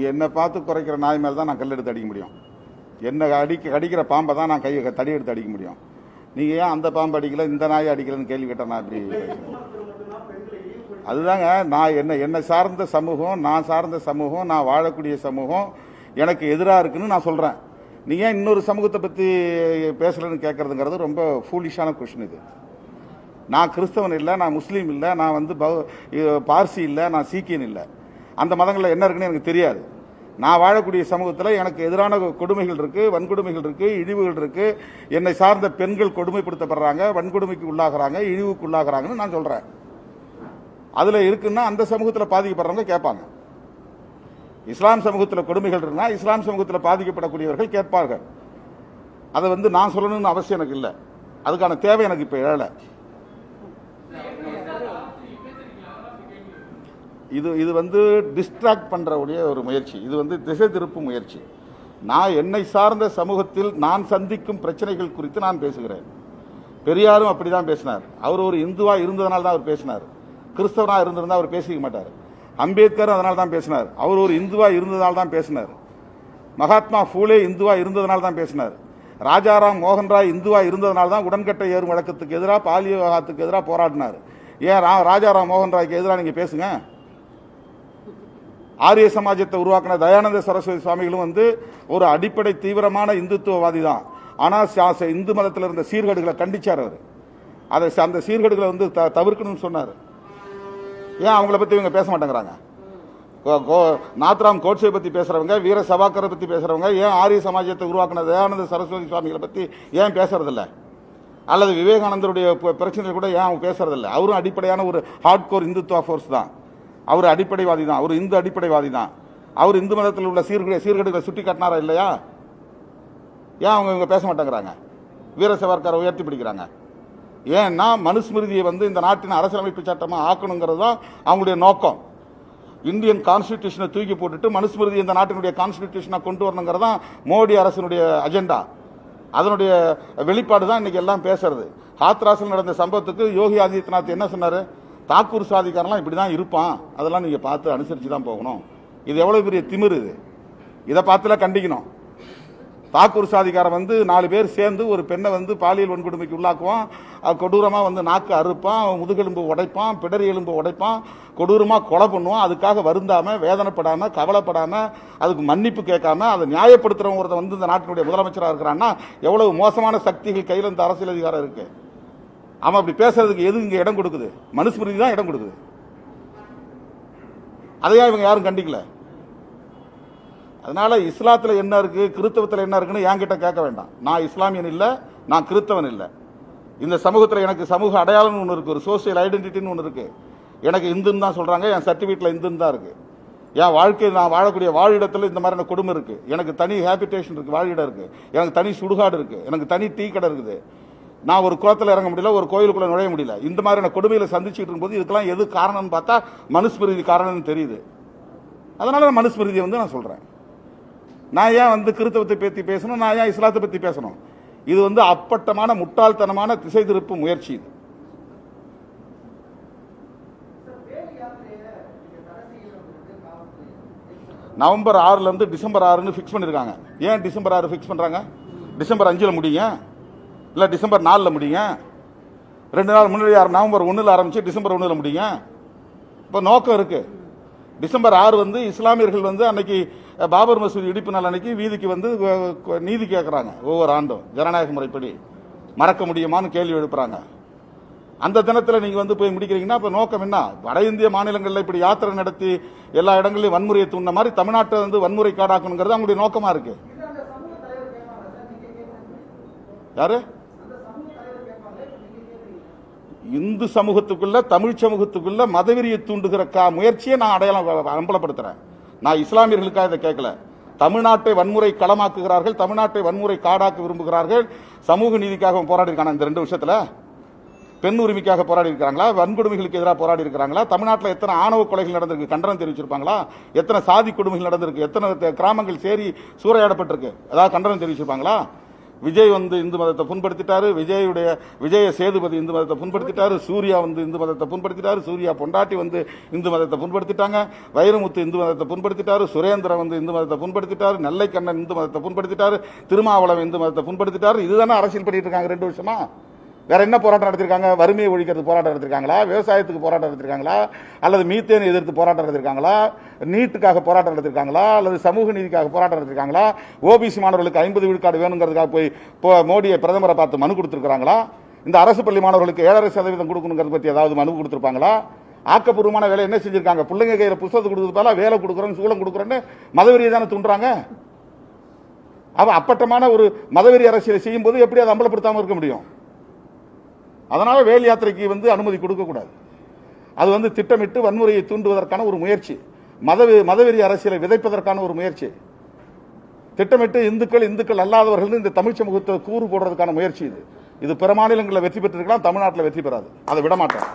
என்னை பார்த்து குறைக்கிற நாய் மேலே தான் நான் கல் எடுத்து அடிக்க முடியும். என்னை கடிக்கிற பாம்பை தான் நான் தடி எடுத்து அடிக்க முடியும். நீங்கள் ஏன் அந்த பாம்பு அடிக்கல, இந்த நாயை அடிக்கலன்னு கேள்வி கேட்டால் நான் இப்படி அதுதாங்க. நான் என்னை சார்ந்த சமூகம், நான் சார்ந்த சமூகம், நான் வாழக்கூடிய சமூகம் எனக்கு எதிராக இருக்குன்னு நான் சொல்கிறேன். நீங்கள் ஏன் இன்னொரு சமூகத்தை பற்றி பேசலன்னு கேட்கறதுங்கிறது ரொம்ப ஃபூலிஷான கொஸ்டின் இது. நான் கிறிஸ்தவன் இல்லை, நான் முஸ்லீம் இல்லை, நான் வந்து பார்சி இல்லை, நான் சீக்கியன் இல்லை. அந்த மதங்களில் என்ன இருக்குன்னு எனக்கு தெரியாது. நான் வாழக்கூடிய சமூகத்தில் எனக்கு எதிரான கொடுமைகள் இருக்குது, வன்கொடுமைகள் இருக்குது, இழிவுகள் இருக்குது. என்னை சார்ந்த பெண்கள் கொடுமைப்படுத்தப்படுறாங்க, வன்கொடுமைக்கு உள்ளாகிறாங்க, இழிவுக்கு உள்ளாகிறாங்கன்னு நான் சொல்கிறேன். அதில் இருக்குன்னா அந்த சமூகத்தில் பாதிக்கப்படுறவங்க கேட்பாங்க. இஸ்லாம் சமூகத்தில் கொடுமைகள் இருக்குன்னா இஸ்லாம் சமூகத்தில் பாதிக்கப்படக்கூடியவர்கள் கேட்பார்கள். அதை வந்து நான் சொல்லணும்னு அவசியம் எனக்கு இல்லை. அதுக்கான தேவை எனக்கு இப்போ எழலை. இது வந்து டிஸ்ட்ராக்ட் பண்ணுறவுடைய ஒரு முயற்சி. இது வந்து திசை திருப்பு முயற்சி. நான் என்னை சார்ந்த சமூகத்தில் நான் சந்திக்கும் பிரச்சனைகள் குறித்து நான் பேசுகிறேன். பெரியாரும் அப்படிதான் பேசினார். அவர் ஒரு இந்துவா இருந்ததனால தான் அவர் பேசினார். கிறிஸ்தவனா இருந்திருந்தா அவர் பேசிக்க மாட்டார். அம்பேத்கர் அதனால தான் பேசினார். அவர் ஒரு இந்துவா இருந்ததால் தான் பேசினார். மகாத்மா பூலே இந்துவா இருந்ததனால தான் பேசினார். ராஜாராம் மோகன் ராய் இந்துவா இருந்ததனால தான் உடன்கட்டை ஏறும் வழக்கத்துக்கு எதிராக, பாலிய விவாகத்துக்கு எதிராக போராடினார். ஏன் ராஜாராம் மோகன் ராய்க்கு எதிராக நீங்க பேசுங்க. ஆரிய சமாஜத்தை உருவாக்கின தயானந்த சரஸ்வதி சுவாமிகளும் வந்து ஒரு அடிப்படை தீவிரமான இந்துத்துவவாதி தான். ஆனால் இந்து மதத்தில் இருந்த சீர்கேடுகளை கண்டிச்சார். அவர் அதை அந்த சீர்கேடுகளை வந்து தவிர்க்கணும்னு சொன்னார். ஏன் அவங்கள பத்தி இவங்க பேச மாட்டேங்கிறாங்க? நாத்ராம் கோட்ஸை பத்தி பேசுறவங்க, வீர சவாக்கரை பத்தி பேசுறவங்க ஏன் ஆரிய சமாஜத்தை உருவாக்கின தயானந்த சரஸ்வதி சுவாமிகளை பத்தி ஏன் பேசுறதில்ல? அல்லது விவேகானந்தருடைய பிரச்சனைகள் கூட ஏன் அவங்க பேசுறதில்ல? அவரும் அடிப்படையான ஒரு ஹார்ட் கோர் இந்துத்துவ ஃபோர்ஸ் தான். அவர் அடிப்படைவாதி தான். அவர் இந்து அடிப்படைவாதி தான். அவர் இந்து மதத்தில் உள்ள சீர்கேடுகளை சுட்டி காட்டினாரா இல்லையா? ஏன் அவங்க பேச மாட்டேங்கிறாங்க? வீர சவர்கரை உயர்த்தி பிடிக்கிறாங்க. ஏன்னா மனுஸ்மிருதியை வந்து இந்த நாட்டின் அரசியலமைப்பு சட்டமா ஆக்கணுங்கிறது தான் அவங்களுடைய நோக்கம். இந்தியன் கான்ஸ்டிடியூஷனை தூக்கி போட்டுட்டு மனுஸ்மிருதி இந்த நாட்டினுடைய கான்ஸ்டிடியூஷனை கொண்டு வரணுங்கிறது தான் மோடி அரசினுடைய அஜெண்டா. அதனுடைய வெளிப்பாடு தான் இன்னைக்கு எல்லாம் பேசுறது. ஹாத்ராஸில் நடந்த சம்பவத்துக்கு யோகி ஆதித்யநாத் என்ன சொன்னாரு? தாக்கூர் சாதிக்காரெல்லாம் இப்படிதான் இருப்பான், அதெல்லாம் நீங்க பார்த்து அனுசரிச்சு தான் போகணும். இது எவ்வளவு பெரிய திமிரு இது! இதை பார்த்துல கண்டிக்கணும். தாக்கூர் சாதிக்காரன் வந்து 4 பேர் சேர்ந்து ஒரு பெண்ணை வந்து பாலியல் வன்கொடுமைக்கு உள்ளாக்குவான். கொடூரமா வந்து நாக்கு அறுப்பான், முதுகெலும்பு உடைப்பான், பிடரி எலும்பு உடைப்பான், கொடூரமா கொலை பண்ணுவான். அதுக்காக வருந்தாம, வேதனைப்படாம, கவலைப்படாம, அதுக்கு மன்னிப்பு கேட்காம அதை நியாயப்படுத்துறவங்க வந்து இந்த நாட்டினுடைய முதலமைச்சராக இருக்கிறான்னா எவ்வளவு மோசமான சக்திகள் கையில் இந்த அரசியல் அதிகாரம் இருக்கு. அவன் அப்படி பேசுறதுக்கு எது இங்க இடம் கொடுக்குது? மனுஸ்மிருதி தான் இடம் கொடுக்குது. அதையா இவங்க யாரும் கண்டிக்கல? அதனால இஸ்லாத்துல என்ன இருக்கு, கிறிஸ்தவத்தில் என்ன இருக்குன்னு என்கிட்ட கேட்க வேண்டாம். நான் இஸ்லாமியன் இல்லை, நான் கிறிஸ்தவன் இல்லை. இந்த சமூகத்தில் எனக்கு சமூக அடையாளம் ஒன்று இருக்கு, ஒரு சோசியல் ஐடென்டிட்டின்னு ஒன்று இருக்கு. எனக்கு இந்துன்னு தான் சொல்றாங்க, என் சர்டிஃபிகேட்ல இந்துன்னு தான் இருக்கு. என் வாழ்க்கை, நான் வாழக்கூடிய வாழிடத்தில் இந்த மாதிரியான கொடுமை இருக்கு. எனக்கு தனி ஹேபிடேஷன் இருக்கு, வாழிடம் இருக்கு. எனக்கு தனி சுடுகாடு இருக்கு. எனக்கு தனி டீ கடை இருக்குது. நான் ஒரு குளத்தில் இறங்க முடியல, ஒரு கோயிலுக்குள்ள நுழைய முடியல. இந்த மாதிரியான கொடுமையில சந்திச்சுட்டு இருக்கும்போது இதுக்கெல்லாம் எது காரணம்னு பார்த்தா மனுஸ்மிருதி காரணம்னு தெரியுது. அதனால மனுஸ்மிருதியை வந்து நான் சொல்றேன். நான் ஏன் வந்து கிறிஸ்தவத்தை பற்றி பேசணும்? நான் ஏன் இஸ்லாத்தை பற்றி பேசணும்? இது வந்து அப்பட்டமான முட்டாள்தனமான திசை திருப்பு முயற்சி. இது நவம்பர் 6ல இருந்து டிசம்பர் 6ன்னு ஃபிக்ஸ் பண்ணிருக்காங்க. ஏன் டிசம்பர் 6 ஃபிக்ஸ் பண்றாங்க? டிசம்பர் 5ல் முடியுங்க, இல்ல டிசம்பர் 4ல் முடியுங்க. 2 நாள் முன்னாடி நவம்பர் 1ல் ஆரம்பிச்சு டிசம்பர் 1ல் முடியுங்க. இப்போ நோக்கம் இருக்கு. டிசம்பர் 6 வந்து இஸ்லாமியர்கள் வந்து அன்னைக்கு பாபர் மசூதி இடிப்பு நாள் அன்னைக்கு வீதிக்கு வந்து நீதி கேட்கறாங்க. ஒவ்வொரு ஆண்டும் ஜனநாயக முறைப்படி மறக்க முடியுமான்னு கேள்வி எழுப்புறாங்க. அந்த தினத்தில் நீங்க வந்து போய் முடிக்கிறீங்கன்னா இப்ப நோக்கம் என்ன? வட இந்திய மாநிலங்களில் இப்படி யாத்திரை நடத்தி எல்லா இடங்களிலும் வன்முறையை தூண்ட மாதிரி தமிழ்நாட்டை வந்து வன்முறை காடாக்கணுங்கிறது அவங்களுடைய நோக்கமா இருக்கு. யாரு? இந்து சமூகத்துக்குள்ள, தமிழ் சமூகத்துக்குள்ள மதவெறியை தூண்டுகிற முயற்சியை நான் அடையாளம் அம்பலப்படுத்துறேன். நான் இஸ்லாமியர்களுக்காக இதை கேட்கல. தமிழ்நாட்டை வன்முறை களமாக்குகிறார்கள், தமிழ்நாட்டை வன்முறை காடாக்க விரும்புகிறார்கள். சமூக நீதிக்காக போராடி இருக்காங்க. இந்த 2 விஷயத்துல பெண் உரிமைக்காக போராடி இருக்கிறாங்களா? வன்கொடுமைகளுக்கு எதிராக போராடி இருக்கிறாங்களா? தமிழ்நாட்டில் எத்தனை ஆணவ கொலைகள் நடந்திருக்கு, கண்டனம் தெரிவிச்சிருப்பாங்களா? எத்தனை சாதி கொடுமைகள் நடந்திருக்கு, எத்தனை கிராமங்கள் சேரி சூறையாடப்பட்டிருக்கு, அதாவது கண்டனம் தெரிவிச்சிருப்பாங்களா? விஜய் வந்து இந்து மதத்தை புண்படுத்திட்டாரு, விஜய சேதுபதி இந்து மதத்தை புண்படுத்திட்டாரு, சூர்யா வந்து இந்து மதத்தை புண்படுத்திட்டாரு, சூர்யா பொண்டாட்டி வந்து இந்து மதத்தை புண்படுத்திட்டாங்க, வைரமுத்து இந்து மதத்தை புண்படுத்திட்டாரு, சுரேந்திரன் வந்து இந்து மதத்தை புண்படுத்திட்டாரு, நெல்லைக்கண்ணன் இந்து மதத்தை புண்படுத்திட்டாரு, திருமாவளவன் இந்து மதத்தை புண்படுத்திட்டாரு. இதுதானே அரசியல் பண்ணிட்டு இருக்காங்க 2 வருஷமா. வேற என்ன போராட்டம் நடத்திருக்காங்க? வறுமையை ஒழிக்கிறது போராட்டம் நடத்திருக்காங்களா? விவசாயத்துக்கு போராட்டம் நடத்திருக்காங்களா? அல்லது மீத்தேன் எதிர்த்து போராட்டம் நடத்திருக்காங்களா? நீட்டுக்காக போராட்டம் நடத்திருக்காங்களா? அல்லது சமூக நீதிக்காக போராட்டம் நடத்திருக்காங்களா? ஓபிசி மாணவர்களுக்கு 50 விழுக்காடு வேணுங்கிறதுக்காக போய் மோடியை பிரதமரை பார்த்து மனு கொடுத்திருக்காங்களா? இந்த அரசு பள்ளி மாணவர்களுக்கு 7.5% கொடுக்கணுங்கிறத பத்தி ஏதாவது மனு கொடுத்திருப்பாங்களா? ஆக்கப்பூர்வமான வேலை என்ன செஞ்சிருக்காங்க? பிள்ளைங்க கையில புத்தகத்தை கொடுத்ததால வேலை கொடுக்குறோம், சூழம் கொடுக்குறோன்னு மதவெறியை தானே தூண்டுறாங்க. அப்பட்டமான ஒரு மதவெறி அரசியலை செய்யும் போது எப்படி அதை அம்பலப்படுத்தாம இருக்க முடியும்? அதனால வேல் யாத்திரைக்கு வந்து அனுமதி கொடுக்க கூடாது. அது வந்து திட்டமிட்டு வன்முறையை தூண்டுவதற்கான ஒரு முயற்சி, மதவெறி அரசியலை விதைப்பதற்கான ஒரு முயற்சி, திட்டமிட்டு இந்துக்கள் அல்லாதவர்கள் இந்த தமிழ் சமூகத்தை கூறு போடுறதுக்கான முயற்சி. இது பிற மாநிலங்களில் வெற்றி பெற்றிருக்கலாம், தமிழ்நாட்டில் வெற்றி பெறாது. அதை விட மாட்டோம்.